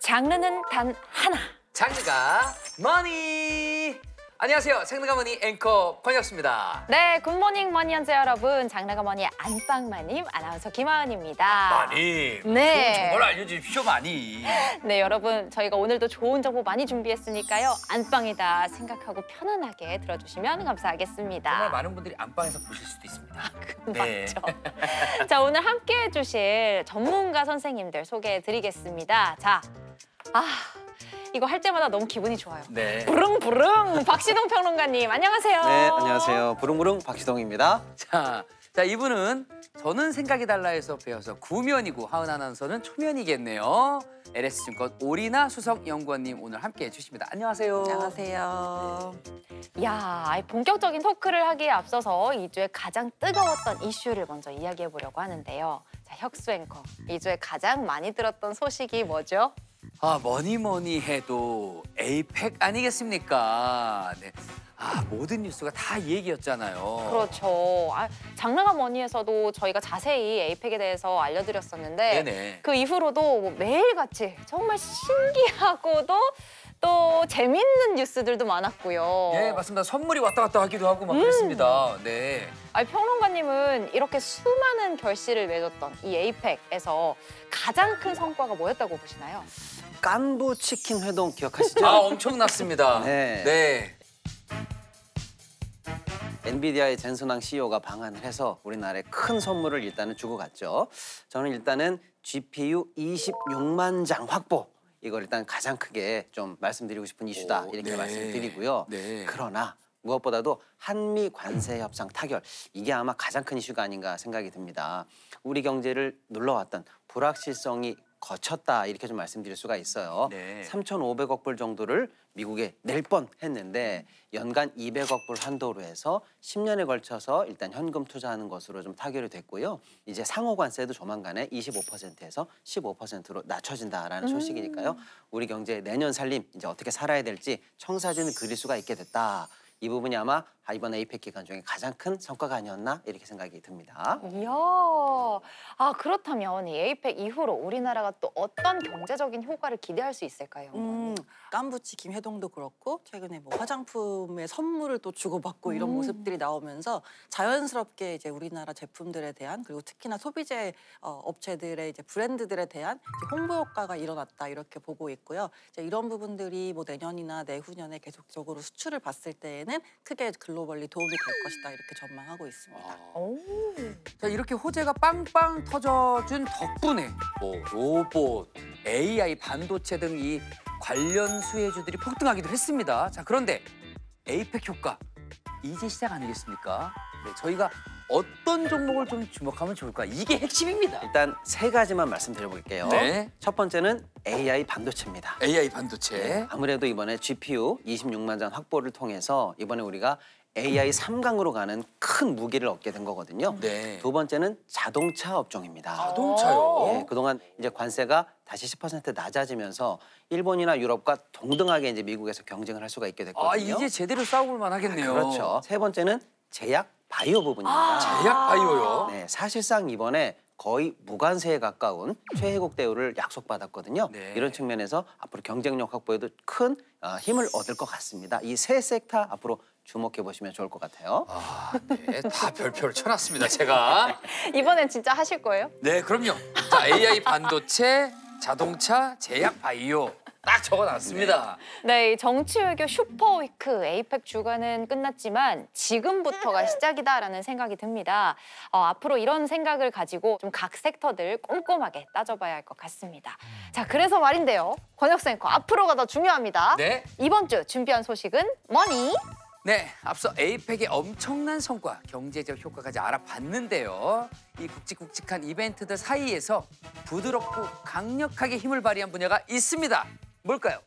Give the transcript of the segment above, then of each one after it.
장르는 단 하나. 장르가 머니. 안녕하세요. 장르가 머니 앵커 권혁수입니다. 네, 굿모닝 머니언즈 여러분. 장르가 머니의 안방마님 아나운서 김하은입니다. 많이. 네. 좋은 정보를 알려주십시오, 많이. 네, 여러분 저희가 오늘도 좋은 정보 많이 준비했으니까요. 안방이다 생각하고 편안하게 들어주시면 감사하겠습니다. 정말 많은 분들이 안방에서 보실 수도 있습니다. 네. 맞죠. 자, 오늘 함께해 주실 전문가 선생님들 소개해드리겠습니다. 자, 이거 할 때마다 너무 기분이 좋아요. 네. 부릉부릉 박시동 평론가님 안녕하세요. 네, 안녕하세요. 부릉부릉 박시동입니다. 자, 이분은 저는 생각이 달라해서 배워서 구면이고 하은 아나운서는 초면이겠네요. LS증권 오리나 수석연구원님 오늘 함께해 주십니다. 안녕하세요. 안녕하세요. 야, 본격적인 토크를 하기에 앞서서 이 주에 가장 뜨거웠던 이슈를 먼저 이야기해 보려고 하는데요. 자, 혁수 앵커, 이 주에 가장 많이 들었던 소식이 뭐죠? 뭐니 해도 에이펙 아니겠습니까? 네. 모든 뉴스가 다 이 얘기였잖아요. 그렇죠. 장르가 머니에서도 저희가 자세히 에이펙에 대해서 알려드렸었는데 네네. 그 이후로도 뭐 매일같이 정말 신기하고도 또 재밌는 뉴스들도 많았고요. 네, 맞습니다. 선물이 왔다 갔다 하기도 하고 막 그랬습니다. 네. 평론가님은 이렇게 수많은 결실을 맺었던 이 에이펙에서 가장 큰 성과가 뭐였다고 보시나요? 깐부 치킨 회동 기억하시죠? 엄청났습니다. 네. 네. 엔비디아의 젠슨왕 CEO가 방한을 해서 우리나라에 큰 선물을 일단은 주고 갔죠. 저는 일단은 GPU 26만 장 확보. 이걸 일단 가장 크게 좀 말씀드리고 싶은 이슈다. 이렇게 네. 말씀드리고요. 네. 그러나 무엇보다도 한미 관세 협상 타결. 이게 아마 가장 큰 이슈가 아닌가 생각이 듭니다. 우리 경제를 눌러왔던 불확실성이 거쳤다 이렇게 좀 말씀드릴 수가 있어요. 네. 3,500억 불 정도를 미국에 낼 뻔했는데 연간 200억 불 한도로 해서 10년에 걸쳐서 일단 현금 투자하는 것으로 좀 타결이 됐고요. 이제 상호 관세도 조만간에 25%에서 15%로 낮춰진다라는 소식이니까요. 우리 경제 내년 살림 이제 어떻게 살아야 될지 청사진을 그릴 수가 있게 됐다. 이 부분이 아마 이번 에이펙 기간 중에 가장 큰 성과가 아니었나 이렇게 생각이 듭니다. 이야, 그렇다면 이 에이펙 이후로 우리나라가 또 어떤 경제적인 효과를 기대할 수 있을까요? 깐부치킨 회동도 그렇고 최근에 뭐 화장품의 선물을 또 주고받고 이런 모습들이 나오면서 자연스럽게 이제 우리나라 제품들에 대한 그리고 특히나 소비재 업체들의 이제 브랜드들에 대한 이제 홍보 효과가 일어났다 이렇게 보고 있고요. 이제 이런 부분들이 뭐 내년이나 내후년에 계속적으로 수출을 봤을 때에는 크게 글로벌리 도움이 될 것이다 이렇게 전망하고 있습니다. 자, 이렇게 호재가 빵빵 터져준 덕분에 뭐 로봇, AI, 반도체 등 이 관련 수혜주들이 폭등하기도 했습니다. 자, 그런데 에이펙 효과 이제 시작 아니겠습니까? 네, 저희가 어떤 종목을 좀 주목하면 좋을까? 이게 핵심입니다. 일단 세 가지만 말씀드려볼게요. 네. 첫 번째는 AI 반도체입니다. AI 반도체. 네, 아무래도 이번에 GPU 26만 장 확보를 통해서 이번에 우리가 AI 3강으로 가는 큰 무기를 얻게 된 거거든요. 네. 두 번째는 자동차 업종입니다. 자동차요? 예, 그동안 이제 관세가 다시 10% 낮아지면서 일본이나 유럽과 동등하게 이제 미국에서 경쟁을 할 수가 있게 됐거든요. 이제 제대로 싸워볼 하겠네요. 그렇죠. 세 번째는 제약 바이오 부분입니다. 제약 바이오요? 네, 사실상 이번에 거의 무관세에 가까운 최혜국 대우를 약속받았거든요. 네. 이런 측면에서 앞으로 경쟁력 확보에도 큰 힘을 얻을 것 같습니다. 이 세 섹터 앞으로 주목해 보시면 좋을 것 같아요. 네, 다 별표를 쳐놨습니다, 제가. 이번엔 진짜 하실 거예요? 네, 그럼요. 자, AI 반도체, 자동차, 제약 바이오 딱 적어놨습니다. 네, 이 정치 외교 슈퍼위크 에이펙 주간은 끝났지만 지금부터가 시작이다라는 생각이 듭니다. 앞으로 이런 생각을 가지고 좀 각 섹터들 꼼꼼하게 따져봐야 할 것 같습니다. 자, 그래서 말인데요. 권혁수 앵커, 앞으로가 더 중요합니다. 네. 이번 주 준비한 소식은 뭐니? 네, 앞서 에이펙의 엄청난 성과, 경제적 효과까지 알아봤는데요. 이 굵직굵직한 이벤트들 사이에서 부드럽고 강력하게 힘을 발휘한 분야가 있습니다. 뭘까요?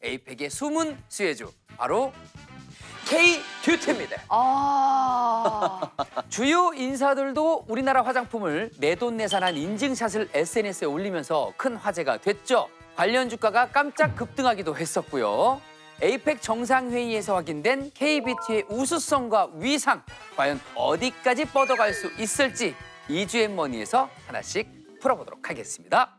에이펙의 숨은 수혜주, 바로 K-뷰티입니다. 주요 인사들도 우리나라 화장품을 내돈내산한 인증샷을 SNS에 올리면서 큰 화제가 됐죠. 관련 주가가 깜짝 급등하기도 했었고요. 에이펙 정상회의에서 확인된 K-뷰티의 우수성과 위상, 과연 어디까지 뻗어갈 수 있을지 2주의 머니에서 하나씩 풀어보도록 하겠습니다.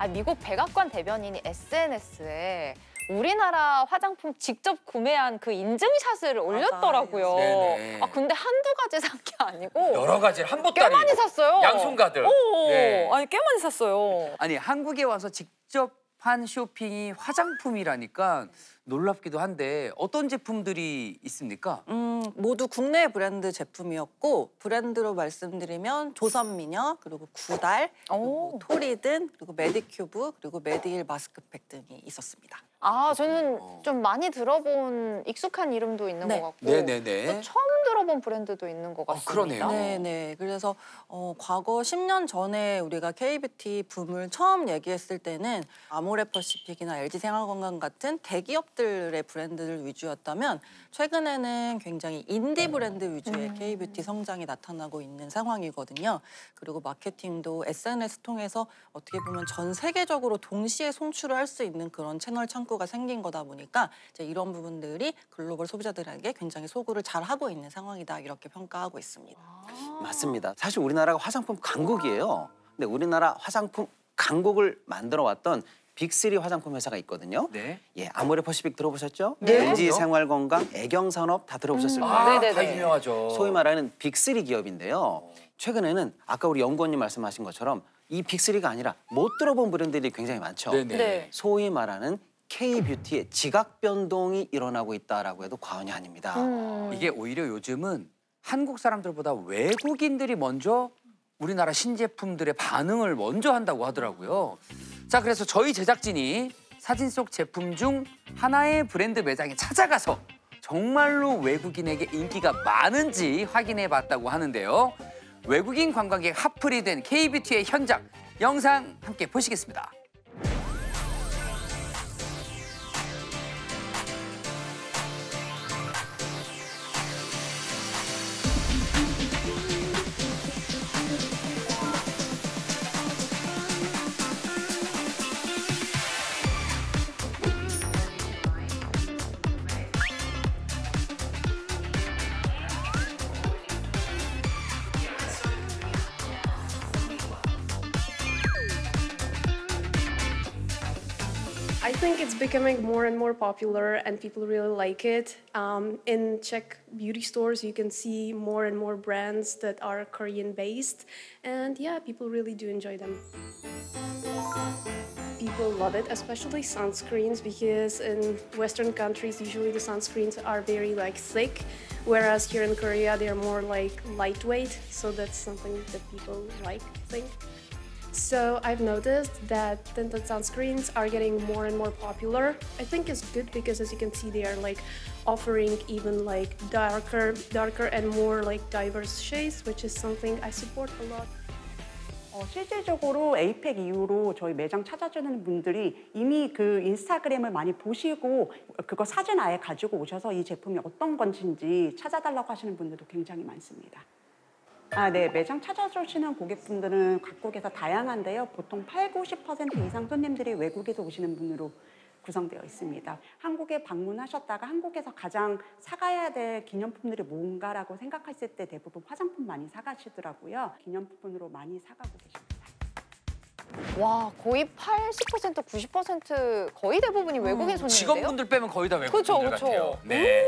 미국 백악관 대변인이 SNS에 우리나라 화장품 직접 구매한 그 인증샷을 올렸더라고요. 네네. 근데 한두 가지 산 게 아니고 여러 가지 한 꽤 보따리. 많이 샀어요. 양손가득. 오, 네. 아니 꽤 많이 샀어요. 아니 한국에 와서 직접 한 쇼핑이 화장품이라니까 놀랍기도 한데 어떤 제품들이 있습니까? 모두 국내 브랜드 제품이었고 브랜드로 말씀드리면 조선미녀 그리고 구달 그리고 오. 토리든 그리고 메디큐브 그리고 메디힐 마스크팩 등이 있었습니다. 저는 좀 많이 들어본 익숙한 이름도 있는 네. 것 같고 네네네. 또 처음 들어본 브랜드도 있는 것 같습니다. 그러네요. 네네. 그래서 과거 10년 전에 우리가 K뷰티 붐을 처음 얘기했을 때는 아모레퍼시픽이나 LG생활건강 같은 대기업들의 브랜드를 위주였다면 최근에는 굉장히 인디 브랜드 위주의 K뷰티 성장이 나타나고 있는 상황이거든요. 그리고 마케팅도 SNS 통해서 어떻게 보면 전 세계적으로 동시에 송출을 할 수 있는 그런 채널 창구가 생긴 거다 보니까 이제 이런 부분들이 글로벌 소비자들에게 굉장히 소구를 잘 하고 있는 상황이다 이렇게 평가하고 있습니다. 맞습니다. 사실 우리나라가 화장품 강국이에요. 근데 우리나라 화장품 강국을 만들어 왔던 빅3 화장품 회사가 있거든요. 네. 예, 아모레퍼시픽 들어보셨죠? 네. LG 생활건강, 애경산업 다 들어보셨을 거예요. 네네네. 다 유명하죠. 소위 말하는 빅3 기업인데요. 최근에는 아까 우리 연구원님 말씀하신 것처럼 이 빅3가 아니라 못 들어본 브랜드들이 굉장히 많죠. 네네. 네. 소위 말하는 K뷰티의 지각 변동이 일어나고 있다라고 해도 과언이 아닙니다. 이게 오히려 요즘은 한국 사람들보다 외국인들이 먼저 우리나라 신제품들의 반응을 먼저 한다고 하더라고요. 자, 그래서 저희 제작진이 사진 속 제품 중 하나의 브랜드 매장에 찾아가서 정말로 외국인에게 인기가 많은지 확인해 봤다고 하는데요. 외국인 관광객 핫플이 된 K뷰티의 현장 영상 함께 보시겠습니다. I think it's becoming more and more popular and people really like it. In Czech beauty stores, you can see more and more brands that are Korean based. And yeah, people really do enjoy them. People love it, especially sunscreens, because in Western countries, usually the sunscreens are very thick, whereas here in Korea, they're more lightweight. So that's something that people like, I think. So I've noticed that tinted sunscreens are getting more and more popular. I think it's good because, as you can see, they are offering even darker and more diverse shades, which is something I support a lot. 실질적으로 에이펙 이후로 저희 매장 찾아주는 분들이 이미 그 인스타그램을 많이 보시고 그거 사진 아예 가지고 오셔서 이 제품이 어떤 건지 찾아달라고 하시는 분들도 굉장히 많습니다. 네, 매장 찾아주시는 고객분들은 각국에서 다양한데요. 보통 80~90% 이상 손님들이 외국에서 오시는 분으로 구성되어 있습니다. 한국에 방문하셨다가 한국에서 가장 사가야 될 기념품들이 뭔가라고 생각했을 때 대부분 화장품 많이 사가시더라고요. 기념품으로 많이 사가고 계십니다. 와, 거의 80%, 90% 거의 대부분이 외국인 손님인데요? 직원분들 빼면 거의 다 외국인들 그쵸. 같아요. 네.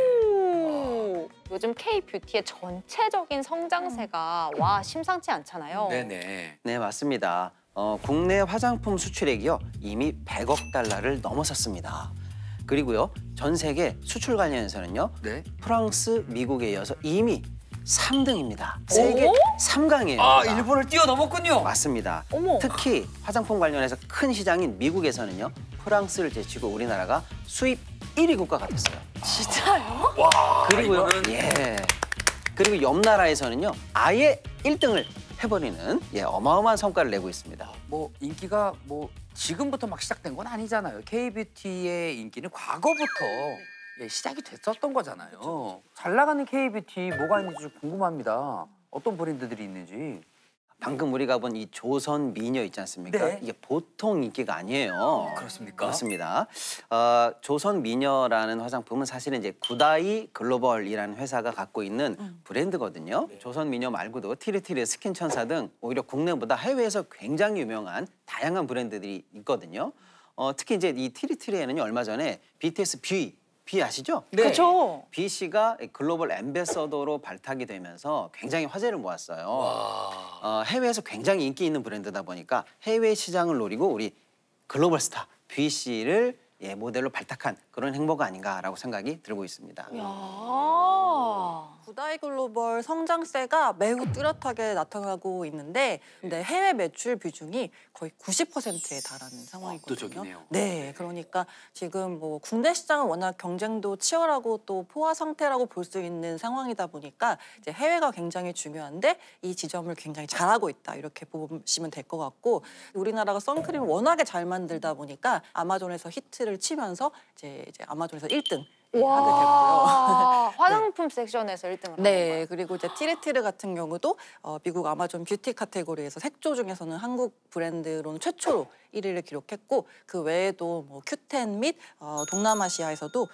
요즘 K뷰티의 전체적인 성장세가 와 심상치 않잖아요. 네네. 네, 맞습니다. 국내 화장품 수출액이요 이미 100억 달러를 넘어섰습니다. 그리고요 전 세계 수출 관련해서는요 네. 프랑스, 미국에 이어서 이미 3등입니다. 세계 오? 3강이에요. 일본을 뛰어넘었군요. 맞습니다. 어머. 특히 화장품 관련해서 큰 시장인 미국에서는요 프랑스를 제치고 우리나라가 수입 1위 국가가 됐어요. 진짜요? 그리고요, 이거는- 예. 그리고 옆 나라에서는요 아예 1등을 해버리는 어마어마한 성과를 내고 있습니다. 뭐 인기가 지금부터 막 시작된 건 아니잖아요. K뷰티의 인기는 과거부터 시작이 됐었던 거잖아요. 잘 나가는 K뷰티 뭐가 있는지 좀 궁금합니다. 어떤 브랜드들이 있는지. 방금 우리가 본 이 조선 미녀 있지 않습니까? 네. 이게 보통 인기가 아니에요. 그렇습니까? 그렇습니다. 조선 미녀라는 화장품은 사실은 이제 구다이 글로벌이라는 회사가 갖고 있는 브랜드거든요. 조선 미녀 말고도 티르티르, 스킨천사 등 오히려 국내보다 해외에서 굉장히 유명한 다양한 브랜드들이 있거든요. 특히 이제 이 티르티르에는요 얼마 전에 BTS 비 아시죠? 네. 그렇죠. 비 씨가 글로벌 앰베서더로 발탁이 되면서 굉장히 화제를 모았어요. 해외에서 굉장히 인기 있는 브랜드다 보니까 해외 시장을 노리고 우리 글로벌 스타 비 씨를 모델로 발탁한 그런 행보가 아닌가라고 생각이 들고 있습니다. 야. 구다이 글로벌 성장세가 매우 뚜렷하게 나타나고 있는데 근데 해외 매출 비중이 거의 90%에 달하는 상황이거든요. 압도적이네요. 네, 그러니까 지금 뭐 국내 시장은 워낙 경쟁도 치열하고 또 포화 상태라고 볼 수 있는 상황이다 보니까 이제 해외가 굉장히 중요한데 이 지점을 굉장히 잘하고 있다 이렇게 보시면 될 것 같고 우리나라가 선크림을 워낙에 잘 만들다 보니까 아마존에서 히트를 치면서 이제 아마존에서 1등 하게 됐고요. 와, 화장품 섹션에서 1등을 한 네, 거예요. 그리고 이제 티르티르 같은 경우도 미국 아마존 뷰티 카테고리에서 색조 중에서는 한국 브랜드로는 최초로 1위를 기록했고 그 외에도 뭐 큐텐 및 동남아시아에서도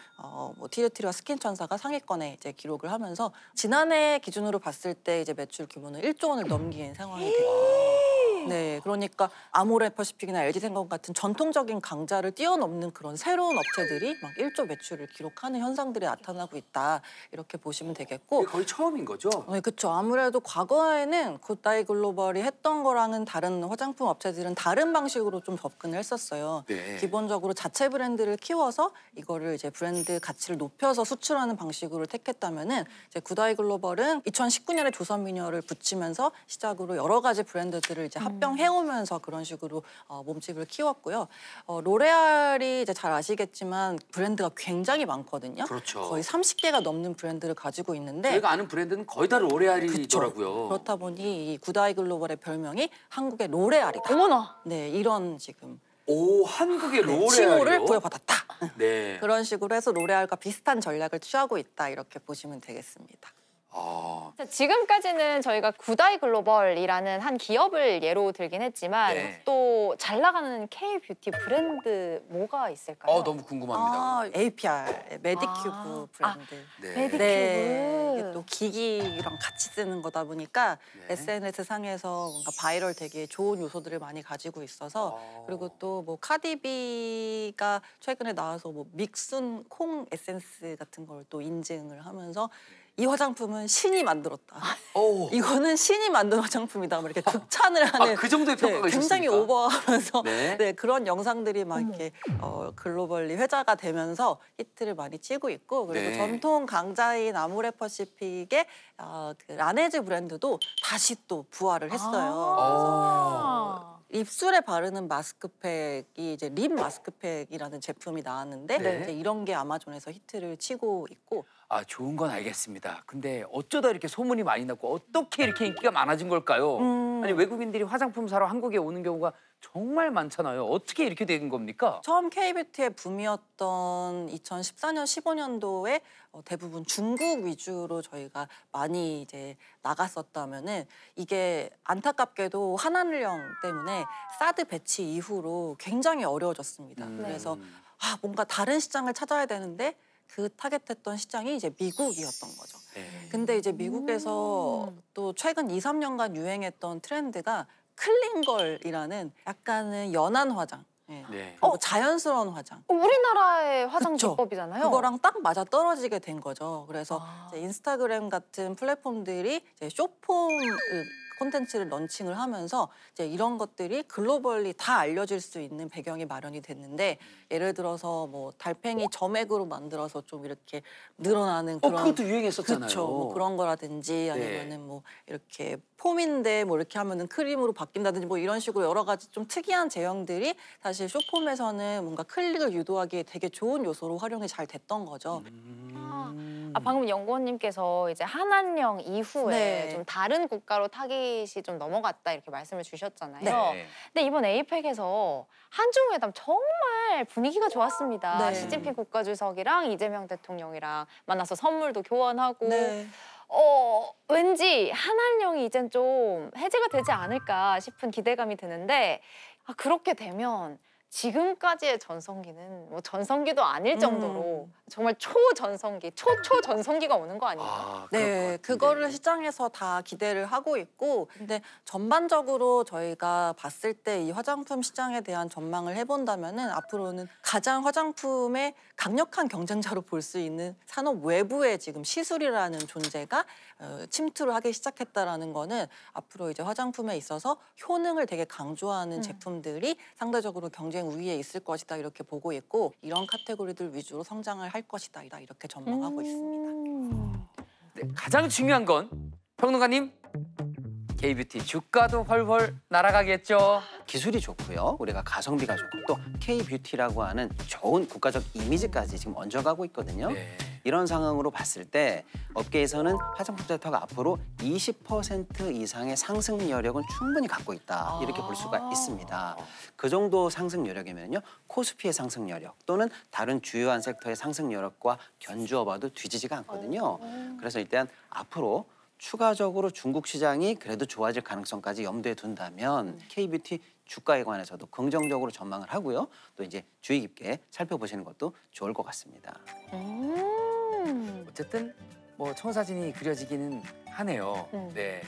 뭐 티르티르와 스킨천사가 상위권에 이제 기록을 하면서 지난해 기준으로 봤을 때 이제 매출 규모는 1조 원을 넘긴 상황이 됐고. 네, 그러니까 아모레퍼시픽이나 LG생명 같은 전통적인 강자를 뛰어넘는 그런 새로운 업체들이 막 1조 매출을 기록하는 현상들이 나타나고 있다 이렇게 보시면 되겠고. 이게 거의 처음인 거죠? 네, 그렇죠. 아무래도 과거에는 굿다이 글로벌이 했던 거랑은 다른 화장품 업체들은 다른 방식으로 좀 접근을 했었어요. 네. 기본적으로 자체 브랜드를 키워서 이거를 이제 브랜드 가치를 높여서 수출하는 방식으로 택했다면은 이제 굿다이 글로벌은 2019년에 조선 미녀를 붙이면서 시작으로 여러 가지 브랜드들을 이제 합병해오면서 그런 식으로 몸집을 키웠고요. 로레알이 이제 잘 아시겠지만 브랜드가 굉장히 많거든요. 그렇죠. 거의 30개가 넘는 브랜드를 가지고 있는데 저희가 아는 브랜드는 거의 다 로레알이더라고요. 그렇다 보니 이 굿다이 글로벌의 별명이 한국의 로레알이다. 어머나. 네, 이런 지금 오, 한국의 로레알이요? 칭호를 부여받았다. 네. 그런 식으로 해서 로레알과 비슷한 전략을 취하고 있다 이렇게 보시면 되겠습니다. 아, 자, 지금까지는 저희가 구다이 글로벌이라는 한 기업을 예로 들긴 했지만 네. 또 잘 나가는 K-뷰티 브랜드 뭐가 있을까요? 너무 궁금합니다. APR, 메디큐브 브랜드. 네. 메디큐브. 네, 이게 또 기기랑 같이 쓰는 거다 보니까 네. SNS 상에서 뭔가 바이럴 되게 좋은 요소들을 많이 가지고 있어서 그리고 또 뭐 카디비가 최근에 나와서 뭐 믹순 콩 에센스 같은 걸 또 인증을 하면서 이 화장품은 신이 만들었다. 오. 이거는 신이 만든 화장품이다. 뭐 이렇게 극찬을 하는 그 정도의 평가가 굉장히 있었습니까? 오버하면서 네. 네, 그런 영상들이 막 이렇게 글로벌리 회자가 되면서 히트를 많이 치고 있고 그리고 네. 전통 강자인 아모레퍼시픽의 그 라네즈 브랜드도 다시 또 부활을 했어요. 그래서 입술에 바르는 마스크팩이 이제 립 마스크팩이라는 제품이 나왔는데 네. 이제 이런 게 아마존에서 히트를 치고 있고 좋은 건 알겠습니다. 근데 어쩌다 이렇게 소문이 많이 났고 어떻게 이렇게 인기가 많아진 걸까요? 아니 외국인들이 화장품 사러 한국에 오는 경우가 정말 많잖아요. 어떻게 이렇게 된 겁니까? 처음 K-뷰티의 붐이었던 2014년, 15년도에 대부분 중국 위주로 저희가 많이 이제 나갔었다면은 이게 안타깝게도 한한령 때문에 사드 배치 이후로 굉장히 어려워졌습니다. 그래서 뭔가 다른 시장을 찾아야 되는데 그 타겟했던 시장이 이제 미국이었던 거죠. 네. 근데 이제 미국에서 또 최근 2, 3년간 유행했던 트렌드가 클린걸이라는 약간은 연한 화장. 네. 네. 자연스러운 화장. 우리나라의 화장 그쵸. 기법이잖아요. 그거랑 딱 맞아 떨어지게 된 거죠. 그래서 이제 인스타그램 같은 플랫폼들이 이제 쇼폼 콘텐츠를 런칭을 하면서 이제 이런 것들이 글로벌리 다 알려질 수 있는 배경이 마련이 됐는데 예를 들어서 뭐 달팽이 점액으로 만들어서 좀 이렇게 늘어나는 그런 그것도 유행했었잖아요. 그렇죠. 뭐 그런 거라든지 아니면은 뭐 이렇게 폼인데 뭐 이렇게 하면은 크림으로 바뀐다든지 뭐 이런 식으로 여러 가지 좀 특이한 제형들이 사실 쇼폼에서는 뭔가 클릭을 유도하기에 되게 좋은 요소로 활용이 잘 됐던 거죠. 방금 연구원님께서 이제 한한령 이후에 네. 좀 다른 국가로 타깃이 좀 넘어갔다 이렇게 말씀을 주셨잖아요. 네. 근데 이번 에이펙에서 한중회담 정말 분위기가 좋았습니다. 네. 시진핑 국가주석이랑 이재명 대통령이랑 만나서 선물도 교환하고 네. 왠지 한한령이 이젠 좀 해제가 되지 않을까 싶은 기대감이 드는데 그렇게 되면 지금까지의 전성기는 뭐 전성기도 아닐 정도로 정말 초전성기, 초전성기가 오는 거 아닌가? 네, 그거를 시장에서 다 기대를 하고 있고, 근데 전반적으로 저희가 봤을 때 이 화장품 시장에 대한 전망을 해본다면은 앞으로는 가장 화장품의 강력한 경쟁자로 볼 수 있는 산업 외부의 지금 시술이라는 존재가 침투를 하기 시작했다라는 거는 앞으로 이제 화장품에 있어서 효능을 되게 강조하는 제품들이 상대적으로 경쟁 우위에 있을 것이다 이렇게 보고 있고, 이런 카테고리들 위주로 성장을 할 것이다 이렇게 전망하고 있습니다. 네, 가장 중요한 건 평론가님, K뷰티 주가도 훨훨 날아가겠죠. 기술이 좋고요. 우리가 가성비가 좋고 또 K뷰티라고 하는 좋은 국가적 이미지까지 지금 얹어가고 있거든요. 네. 이런 상황으로 봤을 때 업계에서는 화장품 섹터가 앞으로 20% 이상의 상승 여력은 충분히 갖고 있다. 이렇게 볼 수가 있습니다. 그 정도 상승 여력이면요. 코스피의 상승 여력 또는 다른 주요한 섹터의 상승 여력과 견주어봐도 뒤지지가 않거든요. 그래서 일단 앞으로 추가적으로 중국 시장이 그래도 좋아질 가능성까지 염두에 둔다면 K뷰티 주가에 관해서도 긍정적으로 전망을 하고요. 또 이제 주의 깊게 살펴보시는 것도 좋을 것 같습니다. 어쨌든 뭐 청사진이 그려지기는 하네요. 네.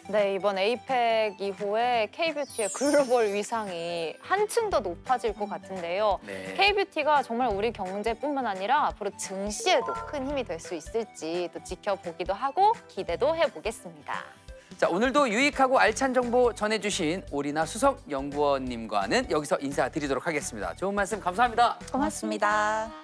네, 이번 에이펙 이후에 K뷰티의 글로벌 위상이 한층 더 높아질 것 같은데요. 네. K뷰티가 정말 우리 경제뿐만 아니라 앞으로 증시에도 큰 힘이 될 수 있을지 또 지켜보기도 하고 기대도 해보겠습니다. 자, 오늘도 유익하고 알찬 정보 전해주신 오리나 수석 연구원님과는 여기서 인사드리도록 하겠습니다. 좋은 말씀 감사합니다. 고맙습니다.